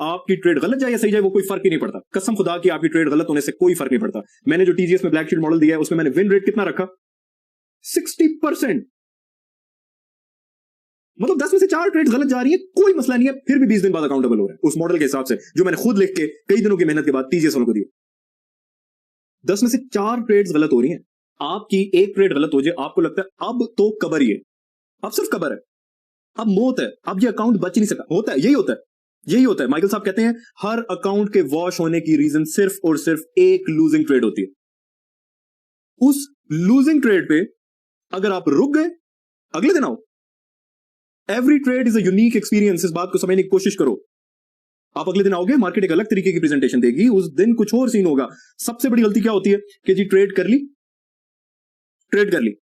आपकी ट्रेड गलत जाए या सही जाए वो कोई फर्क ही नहीं पड़ता। कसम खुदा की आपकी ट्रेड गलत होने से कोई फर्क नहीं पड़ता। मैंने जो टीजीएस में ब्लैक शील्ड मॉडल दिया है उसमें मैंने विन रेट कितना रखा, 60%। मतलब 10 में से 4 ट्रेड गलत जा रही है, कोई मसला नहीं है, फिर भी 20 दिन बाद अकाउंटेबल हो रहा है उस मॉडल के हिसाब से जो मैंने खुद लिख के कई दिनों की मेहनत के बाद टीजीएस वालों को दिया। 10 में से 4 ट्रेड्स गलत हो रही हैं। आपकी एक ट्रेड गलत हो जाए, आपको लगता है अब तो कबर ही है, अब सिर्फ कबर है, अब मौत है, अब ये अकाउंट बच नहीं सका। होता है, यही होता है, यही होता है। माइकल साहब कहते हैं हर अकाउंट के वॉश होने की रीजन सिर्फ और सिर्फ एक लूजिंग ट्रेड होती है। उस लूजिंग ट्रेड पे अगर आप रुक गए, अगले दिन आओ। Every trade is a unique experience. इस बात को समझने की कोशिश करो। आप अगले दिन आओगे, मार्केट एक अलग तरीके की प्रेजेंटेशन देगी, उस दिन कुछ और सीन होगा। सबसे बड़ी गलती क्या होती है कि जी ट्रेड कर ली,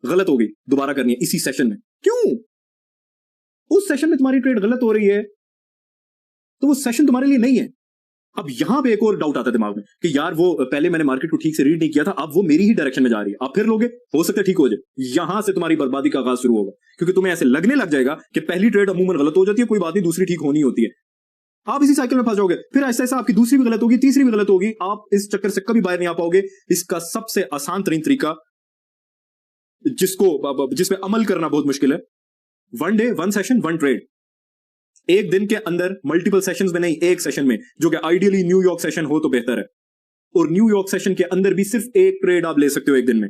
गलत हो गई, दोबारा करनी है इसी सेशन में। क्यों? उस सेशन में तुम्हारी ट्रेड गलत हो रही है तो वो सेशन तुम्हारे लिए नहीं है। अब यहां पे एक और डाउट आता है दिमाग में कि यार वो पहले मैंने मार्केट को ठीक से रीड नहीं किया था, अब वो मेरी ही डायरेक्शन में जा रही है। आप फिर लोगे, हो सकता है ठीक हो जाए। यहां से तुम्हारी बर्बादी का आगाज शुरू होगा, क्योंकि तुम्हें ऐसे लगने लग जाएगा कि पहली ट्रेड अमूमन गलत हो जाती है, कोई बात नहीं, दूसरी ठीक होनी होती है। आप इसी साइकिल में फंस जाओगे, फिर ऐसा ऐसा आपकी दूसरी भी गलत होगी, तीसरी भी गलत होगी, आप इस चक्कर से कभी बाहर नहीं आ पाओगे। इसका सबसे आसान तरीन तरीका जिसमें अमल करना बहुत मुश्किल है, 1 डे 1 सेशन 1 ट्रेड। एक दिन के अंदर मल्टीपल सेशंस में नहीं, एक सेशन में, जो कि आइडियली न्यूयॉर्क सेशन हो तो बेहतर है। और न्यूयॉर्क सेशन के अंदर भी सिर्फ एक ट्रेड आप ले सकते हो एक दिन में।